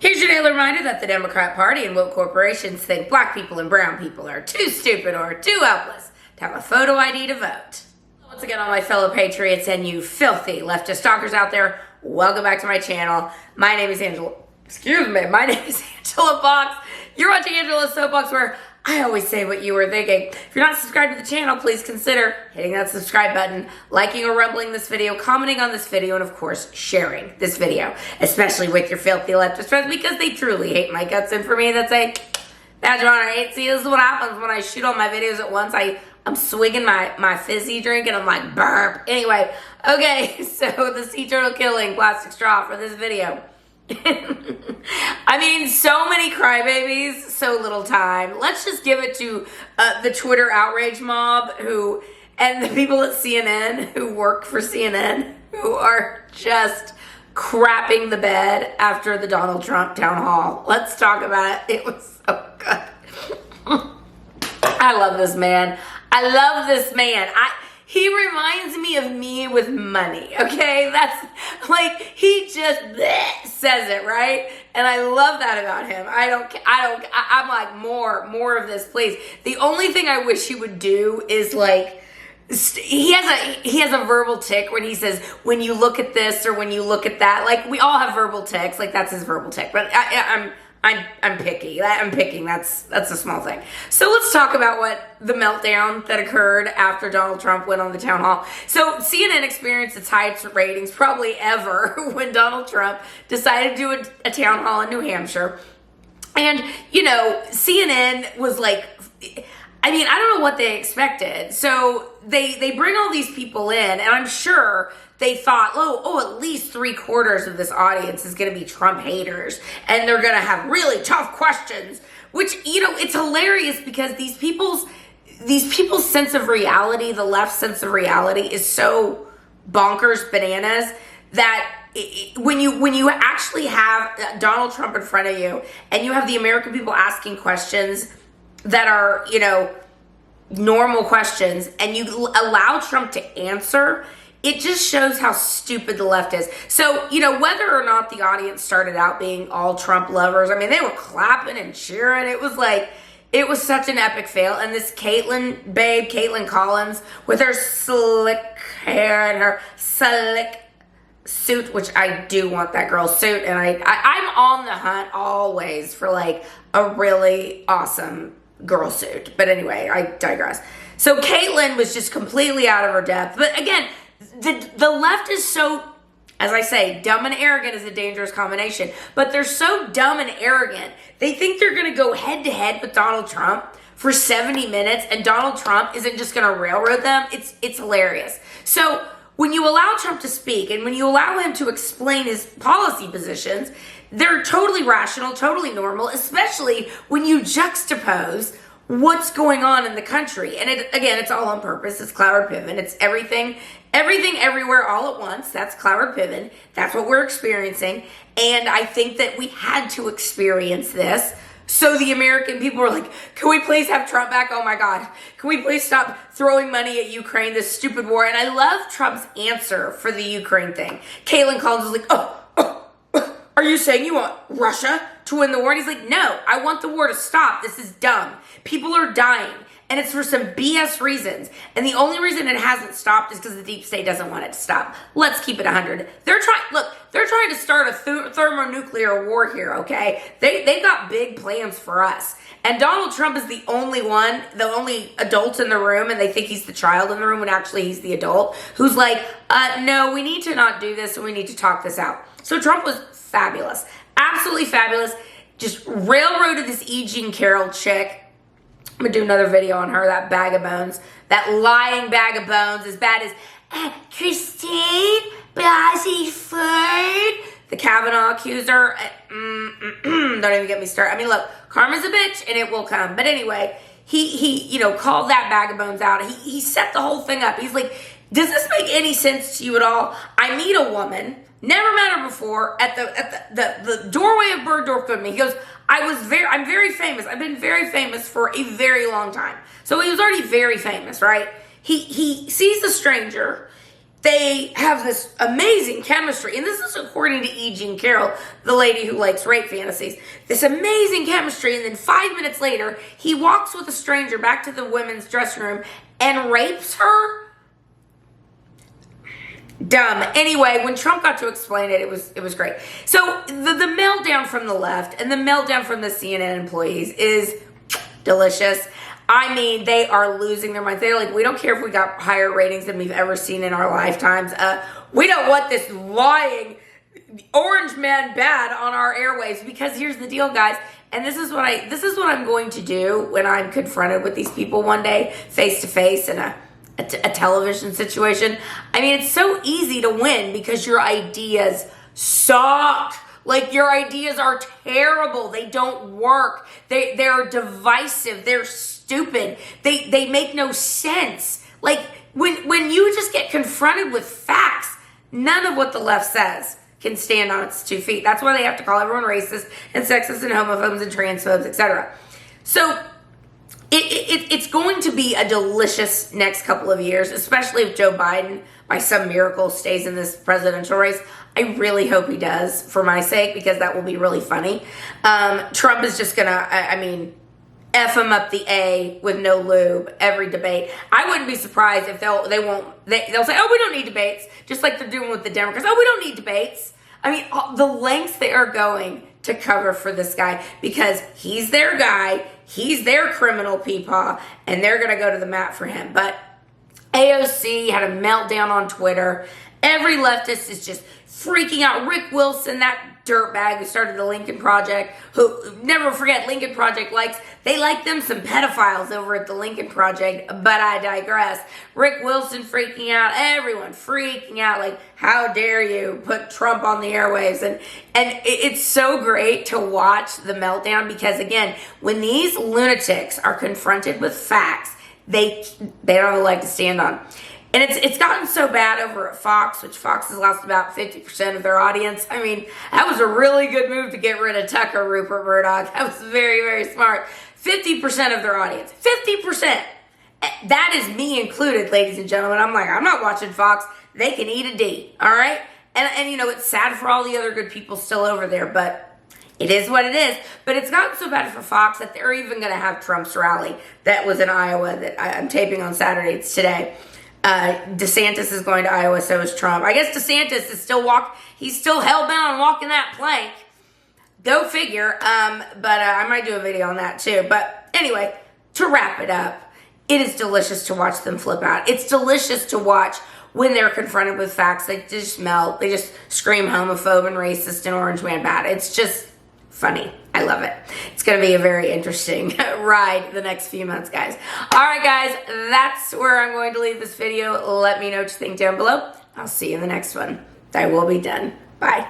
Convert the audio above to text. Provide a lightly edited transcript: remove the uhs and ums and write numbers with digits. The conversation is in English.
Here's your daily reminder that the Democrat Party and woke corporations think black people and brown people are too stupid or too helpless to have a photo ID to vote. Once again, all my fellow patriots and you filthy leftist stalkers out there, welcome back to my channel. My name is Angela. My name is Angela Fox. You're watching Angela's Soapbox, where I always say what you were thinking. If you're not subscribed to the channel, please consider hitting that subscribe button, liking or rumbling this video, commenting on this video, and of course, sharing this video, especially with your filthy leftist friends, because they truly hate my guts. And for me, that's a badge of honor. See, this is what happens when I shoot all my videos at once. I'm swigging my fizzy drink and I'm like, burp. Anyway, okay, so the sea turtle killing plastic straw for this video. I mean, so many crybabies, so little time. Let's just give it to the Twitter outrage mob and the people at CNN who work for CNN who are just crapping the bed after the Donald Trump town hall. Let's talk about it. It was so good. I love this man. He reminds me of me with money, okay? That's like, he just says it, right? And I love that about him. I'm like, more of this, please. The only thing I wish he would do is like, he has a verbal tick when he says, when you look at this or when you look at that. Like, we all have verbal ticks. Like, that's his verbal tick. But I'm picky. I'm picking. That's a small thing. So let's talk about what the meltdown that occurred after Donald Trump went on the town hall. So CNN experienced its highest ratings probably ever when Donald Trump decided to do a town hall in New Hampshire. And, you know, CNN was like, I mean, I don't know what they expected. So they bring all these people in, and I'm sure they thought, at least 3/4 of this audience is going to be Trump haters, and they're going to have really tough questions, which, you know, it's hilarious because these people's sense of reality, the left sense of reality, is so bonkers bananas that when you actually have Donald Trump in front of you and you have the American people asking questions that are, you know, normal questions, and you allow Trump to answer, it just shows how stupid the left is. So, you know, whether or not the audience started out being all Trump lovers, I mean, they were clapping and cheering. It was such an epic fail. And this Caitlin Collins, with her slick hair and her slick suit, which I do want that girl's suit, and I'm on the hunt always for like a really awesome girl suit. But anyway, I digress. So Caitlin was just completely out of her depth. But again, the left is so, as I say, dumb and arrogant is a dangerous combination. But they're so dumb and arrogant, they think they're going to go head to head with Donald Trump for 70 minutes, and Donald Trump isn't just going to railroad them. It's hilarious. So when you allow Trump to speak and when you allow him to explain his policy positions, they're totally rational, totally normal, especially when you juxtapose what's going on in the country. And it's all on purpose. It's Cloward Piven. It's everything, everywhere, all at once. That's Cloward Piven. That's what we're experiencing. And I think that we had to experience this. So the American people were like, can we please have Trump back? Oh my God. Can we please stop throwing money at Ukraine, this stupid war? And I love Trump's answer for the Ukraine thing. Caitlin Collins was like, are you saying you want Russia to win the war? And he's like, no, I want the war to stop. This is dumb. People are dying, and it's for some BS reasons. And the only reason it hasn't stopped is because the deep state doesn't want it to stop. Let's keep it 100. They're trying to start a thermonuclear war here, okay? They've got big plans for us. And Donald Trump is the only adult in the room, and they think he's the child in the room when actually he's the adult, who's like, no, we need to not do this, and we need to talk this out. So Trump was fabulous. Absolutely fabulous. Just railroaded this E. Jean Carroll chick. I'm going to do another video on her, that bag of bones. That lying bag of bones, as bad as Christine Blasey Ford, the Kavanaugh accuser. Don't even get me started. I mean, look, karma's a bitch, and it will come. But anyway, he you know, called that bag of bones out. He set the whole thing up. He's like, does this make any sense to you at all? I meet a woman, never met her before, at the doorway of Bergdorf Goodman. He goes, I'm very famous. I've been very famous for a very long time. So he was already very famous, right? He sees the stranger. they have this amazing chemistry. And this is according to E. Jean Carroll, the lady who likes rape fantasies. This amazing chemistry. And then 5 minutes later, he walks with a stranger back to the women's dressing room and rapes her. Dumb. Anyway, when Trump got to explain it, it was great. So the meltdown from the left and the meltdown from the CNN employees is delicious. I mean, they are losing their minds. They're like, we don't care if we got higher ratings than we've ever seen in our lifetimes. We don't want this lying orange man bad on our airwaves, because here's the deal, guys. And this is what I'm going to do when I'm confronted with these people one day, face to face in a television situation. I mean, it's so easy to win because your ideas suck. Like, your ideas are terrible. They don't work. They're divisive. They're stupid. They make no sense. Like, when you just get confronted with facts, none of what the left says can stand on its 2 feet. That's why they have to call everyone racist and sexist and homophobes and transphobes, etc. So it's going to be a delicious next couple of years, especially if Joe Biden, by some miracle, stays in this presidential race. I really hope he does, for my sake, because that will be really funny. Trump is just gonna, F him up the A with no lube every debate. I wouldn't be surprised if they'll say, oh, we don't need debates, just like they're doing with the Democrats. Oh, we don't need debates. I mean, the lengths they are going to cover for this guy, because he's their guy, he's their criminal peepaw, and they're going to go to the mat for him. But AOC had a meltdown on Twitter. Every leftist is just freaking out. Rick Wilson, that dirtbag who started the Lincoln Project, who, never forget, Lincoln Project they like them some pedophiles over at the Lincoln Project, but I digress. Rick Wilson freaking out, everyone freaking out, like, how dare you put Trump on the airwaves? And it's so great to watch the meltdown, because again, when these lunatics are confronted with facts, they don't have a leg to stand on. And it's gotten so bad over at Fox, which Fox has lost about 50% of their audience. I mean, that was a really good move to get rid of Tucker, Rupert Murdoch. That was very, very smart. 50% of their audience. 50%. That is me included, ladies and gentlemen. I'm like, I'm not watching Fox. They can eat a D, all right? And you know, it's sad for all the other good people still over there, but it is what it is. But it's gotten so bad for Fox that they're even going to have Trump's rally that was in Iowa that I'm taping on Saturday. It's today. DeSantis is going to Iowa, so is Trump. I guess DeSantis is he's still hell-bent on walking that plank. Go figure. But I might do a video on that too. But anyway, to wrap it up, it is delicious to watch them flip out. It's delicious to watch when they're confronted with facts. They just melt. They just scream homophobe and racist and orange man bad. It's just funny. I love it. It's going to be a very interesting ride the next few months, guys. All right, guys, that's where I'm going to leave this video. Let me know what you think down below. I'll see you in the next one. I will be done. Bye.